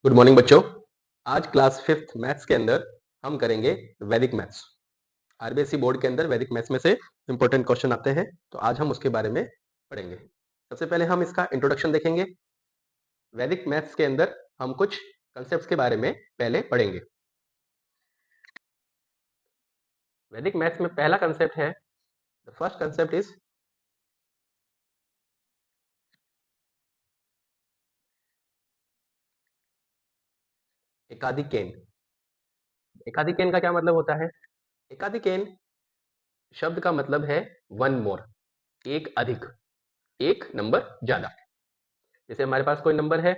Good morning बच्चों। आज class 5th maths के अंदर हम करेंगे वैदिक मैथ्स। आरबीएसई बोर्ड के अंदर वैदिक मैथ्स में से इंपॉर्टेंट क्वेश्चन आते हैं, तो आज हम उसके बारे में पढ़ेंगे। सबसे पहले हम इसका इंट्रोडक्शन देखेंगे। वैदिक मैथ्स के अंदर हम कुछ कंसेप्ट्स के बारे में पहले पढ़ेंगे। वैदिक मैथ्स में पहला कंसेप्ट है, द फर्स्ट कंसेप्ट इज एकाधिकेन। एकाधिकेन का क्या मतलब होता है? एकाधिकेन शब्द का मतलब है वन मोर, एक अधिक, एक नंबर ज्यादा। जैसे हमारे पास कोई नंबर है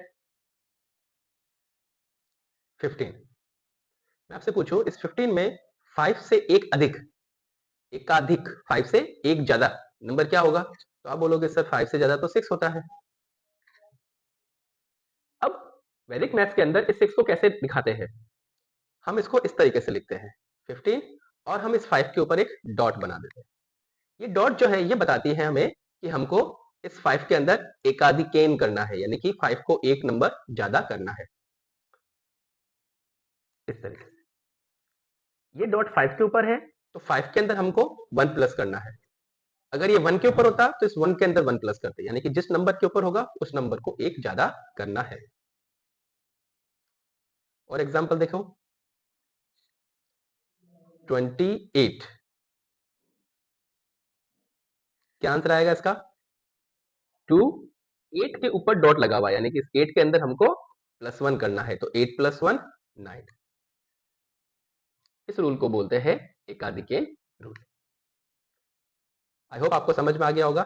15, मैं आपसे पूछूं इस 15 में 5 से एक अधिक, एकाधिक, 5 से एक ज्यादा नंबर क्या होगा? तो आप बोलोगे सर 5 से ज्यादा तो 6 होता है। अब वैदिक मैथ्स के अंदर इस 6 को कैसे दिखाते हैं? हम इसको इस तरीके से लिखते हैं 15 और हम इस 5 के ऊपर एक डॉट बना देते हैं। ये डॉट जो है ये बताती है हमें कि हमको इस 5 के अंदर एकाधिकेन करना है, यानी कि 5 को एक नंबर ज्यादा करना है। इस तरीके से ये डॉट 5 के ऊपर है तो 5 के अंदर हमको 1 प्लस करना है। अगर ये 1 के ऊपर होता तो इस 1 के अंदर 1 प्लस करते, यानी कि जिस नंबर के ऊपर होगा उस नंबर को एक ज्यादा करना है। और एग्जांपल देखो 28, क्या आंसर आएगा इसका? 2, 8 के ऊपर डॉट लगा हुआ, यानी कि इस 8 के अंदर हमको +1 करना है, तो 8 + 1 9। इस रूल को बोलते हैं एकाधिकेन रूल। आई होप आपको समझ में आ गया होगा।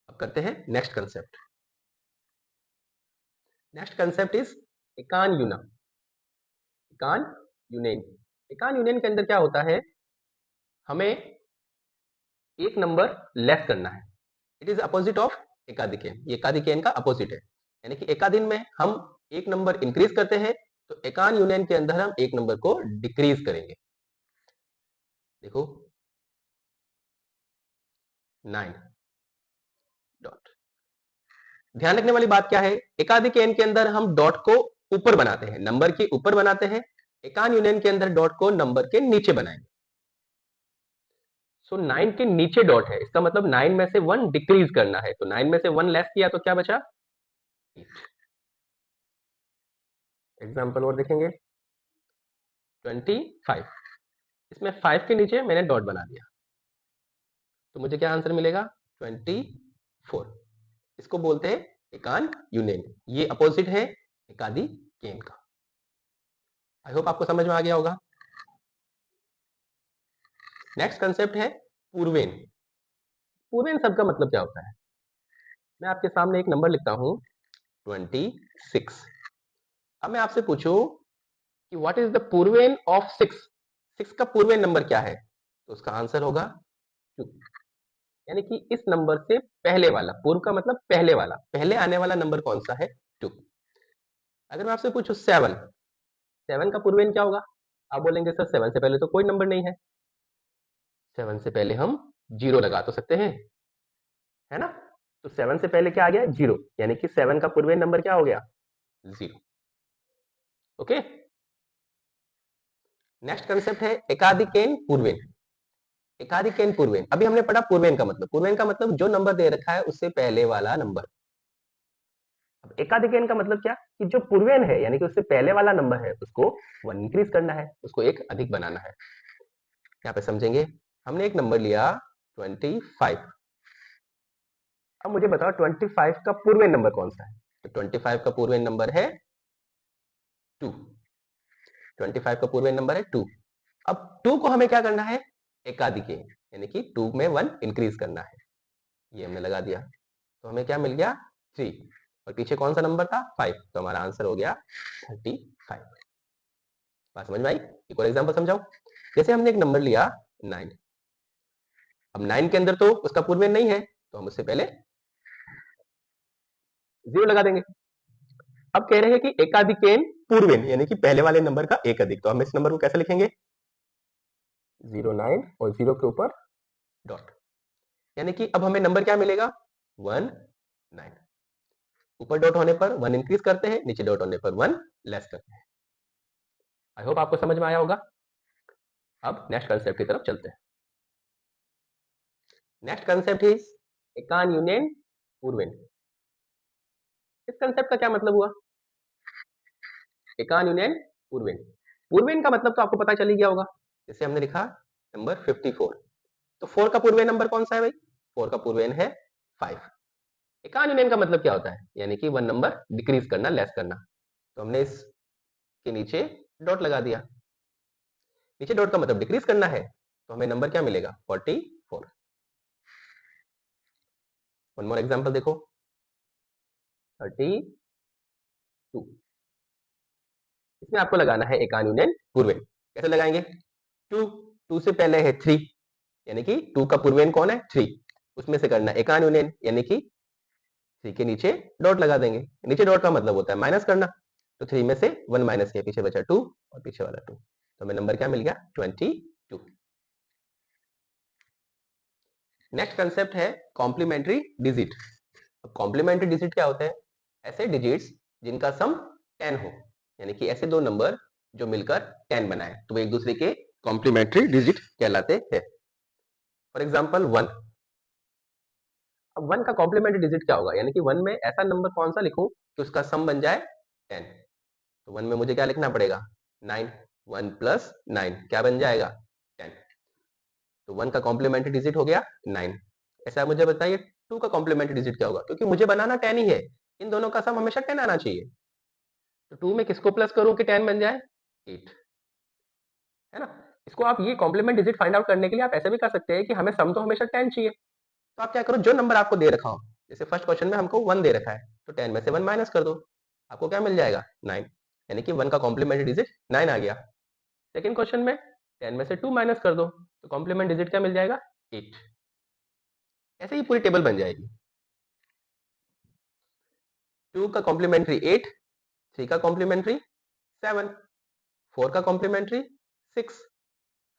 अब करते हैं next concept. Next concept is एकान यूना। एकान यूनियन। एकान यूनियन के अंदर क्या होता है, हमें एक नंबर लेस करना है। इट इज अपोजिट ऑफ एकाधिकेन। ये एकाधिकेन का अपोजिट है, यानी कि एकाधिन में हम एक नंबर इंक्रीज करते हैं, तो एकान यूनियन के अंदर हम एक नंबर को डिक्रीज करेंगे। देखो 9 डॉट। ध्यान रखने वाली बात क्या है, एकाधिकेन के अंदर हम डॉट को ऊपर बनाते हैं, नंबर के ऊपर बनाते हैं। एकान यूनियन के अंदर डॉट को नंबर के नीचे बनाएंगे। सो 9 के नीचे डॉट है, इसका मतलब 9 में से 1 डिक्रीज करना है, तो 9 में से 1 लेस किया तो क्या बचा? 8। एग्जाम्पल और देखेंगे 25, इसमें 5 के नीचे मैंने डॉट बना दिया, तो मुझे क्या आंसर मिलेगा? 24। इसको बोलते हैं एकान यूनियन। ये अपोजिट है एकाधी केन का। आई होप आपको समझ में आ गया होगा। नेक्स्ट कंसेप्ट है पूर्वेन। पूर्वेन शब्द का मतलब क्या होता है? मैं आपके सामने एक नंबर लिखता हूं 26। अब मैं आपसे पूछूं कि व्हाट इज द पूर्वेन ऑफ 6? 6 का पूर्वेन नंबर क्या है? तो उसका आंसर होगा 2, यानी कि इस नंबर से पहले वाला, पूर्व का मतलब पहले वाला, पहले आने वाला नंबर कौन सा है? 2। अगर मैं आपसे पूछूं 7, 7 का पूर्वेन क्या होगा? आप बोलेंगे सर 7 से पहले तो कोई नंबर नहीं है। 7 से पहले हम 0 लगा तो सकते हैं, है ना? तो 7 से पहले क्या आ गया? 0, यानी कि 7 का पूर्वेन नंबर क्या हो गया? 0। ओके। नेक्स्ट कंसेप्ट है एकाधिकेन पूर्वेन। एकाधिकेन पूर्वेन, अभी हमने पढ़ा पूर्वेन का मतलब। पूर्वेन का मतलब जो नंबर दे रखा है उससे पहले वाला नंबर। अब एकाधिकेन का मतलब क्या, कि जो पूर्वेन है यानी कि उससे पहले वाला नंबर है उसको 1 इंक्रीज करना है, उसको एक अधिक बनाना है। यहाँ पे समझेंगे, हमने एक नंबर लिया 25। अब मुझे बताओ 25 का पूर्वेन नंबर कौन सा है? तो 25 का पूर्वेन नंबर है 2। 25 का पूर्वेन नंबर है 2। अब 2 को हमें क्या करना है? एकाधिकेन, यानी कि 2 में 1 इंक्रीज करना है। ये हमने लगा दिया, तो हमें क्या मिल गया? 3। और पीछे कौन सा नंबर था? 5, तो हमारा आंसर हो गया 35। बात समझ में आई? एक और एग्जांपल समझाओ। जैसे हमने एक नंबर लिया 9। अब 9 के अंदर तो उसका पूर्वेन नहीं है, तो हम उससे पहले 0 लगा देंगे। अब कह रहे हैं कि एकाधिकेन पूर्वेन, यानी कि पहले वाले नंबर का एक अधिक, तो हम इस नंबर को कैसे लिखेंगे? 09 और 0 के ऊपर डॉट, यानी कि अब हमें नंबर क्या मिलेगा? 19। ऊपर डॉट होने पर 1 इंक्रीज करते हैं, नीचे डॉट होने पर 1 लेस करते हैं। आई होप आपको समझ में आया होगा। अब नेक्स्ट कंसेप्ट की तरफ चलते हैं। नेक्स्ट कंसेप्ट इज एकान यूनियन पूर्वेन। इस कंसेप्ट का क्या मतलब हुआ? एकान यूनियन पूर्वेन। पूर्वेन का मतलब तो आपको पता चल ही गया होगा। जैसे हमने लिखा नंबर 54, तो 4 का पूर्वेन नंबर कौन सा है भाई? 4 का पूर्वेन है 5। एकान यूनियन का मतलब क्या होता है? यानी कि 1 नंबर डिक्रीज करना, लेस करना। तो हमने इसके नीचे डॉट लगा दिया। नीचे डॉट का मतलब डिक्रीज करना है, तो हमें नंबर क्या मिलेगा? 44। वन मोर एग्जांपल देखो, 32। इसमें आपको लगाना है एकान यूनियन पूर्वेन। कैसे लगाएंगे? 2 से पहले है 3, यानी कि 2 का पूर्वेन कौन है? 3। उसमें से करना एकान यूनियन, यानी कि 3 के नीचे डॉट लगा देंगे। नीचे डॉट का मतलब होता है माइनस करना, तो 3 में से 1 माइनस किया, पीछे बचा 2 और पीछे वाला 2, तो हमें नंबर क्या मिल गया? 22। नेक्स्ट कंसेप्ट है कॉम्प्लीमेंट्री डिजिट। अब कॉम्प्लीमेंट्री डिजिट क्या होते हैं? ऐसे डिजिट्स जिनका सम 10 हो, यानी कि ऐसे दो नंबर जो मिलकर 10 बनाए, तो वो एक दूसरे के कॉम्प्लीमेंट्री डिजिट कहलाते हैं। For example 1। अब 1 का कॉम्प्लीमेंट्री डिजिट क्या होगा? यानी कि 1 में ऐसा नंबर कौन सा लिखूं कि उसका सम बन जाए 10। तो 1 में मुझे क्या लिखना पड़ेगा? 9। 1 प्लस 9 क्या बन जाएगा? 10। तो 1 का कॉम्प्लीमेंट्री डिजिट हो गया 9। ऐसा मुझे बताइए 2 का कॉम्प्लीमेंट्री डिजिट क्या होगा? क्योंकि मुझे बनाना 10 ही है, इन दोनों का सम हमेशा 10 आना चाहिए। तो 2 में किसको प्लस करूं कि 10 बन जाए? 8, है ना? इसको आप ये कॉम्प्लीमेंट डिजिट फाइंड आउट करने के लिए आप ऐसे भी कर सकते हैं कि हमें सम तो हमेशा 10 चाहिए। तो आप क्या करो, जो नंबर आपको दे रखा हो, जैसे फर्स्ट क्वेश्चन में हमको 1 दे रखा है, तो 10 में से 1 माइनस कर दो, आपको क्या मिल जाएगा? 9, यानी कि 1 का कॉम्प्लीमेंट्री डिजिट 9 आ गया। सेकंड क्वेश्चन में 10 में से 2 माइनस कर दो, तो कॉम्प्लीमेंट डिजिट क्या मिल जाएगा? 8। ऐसे ही पूरी टेबल बन जाएगी। 2 का कॉम्प्लीमेंट्री 8, 3 का कॉम्प्लीमेंट्री 7, 4 का कॉम्प्लीमेंट्री 6,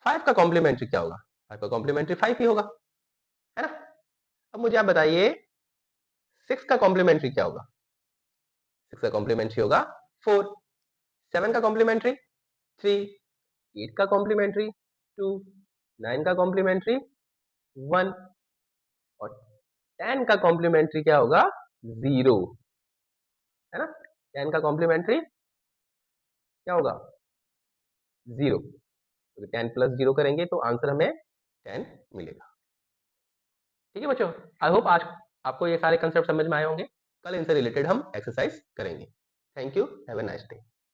5 का कॉम्प्लीमेंट्री क्या होगा? 5 का कॉम्प्लीमेंट्री 5 ही होगा, है ना? अब मुझे आप बताइए 6 का कॉम्प्लीमेंट्री क्या होगा? 6 का कॉम्प्लीमेंट्री होगा 4, 7 का कॉम्प्लीमेंट्री 3, 8 का कॉम्प्लीमेंट्री 2, 9 का कॉम्प्लीमेंट्री 1 और 10 का कॉम्प्लीमेंट्री क्या होगा? 0, है ना? 10 का कॉम्प्लीमेंट्री क्या होगा? 0। तो 10 प्लस 0 करेंगे तो आंसर हमें 10 मिलेगा। ठीक है बच्चों, आई होप आज आपको ये सारे कंसेप्ट समझ में आए होंगे। कल इनसे रिलेटेड हम एक्सरसाइज करेंगे। Thank you, have a nice day.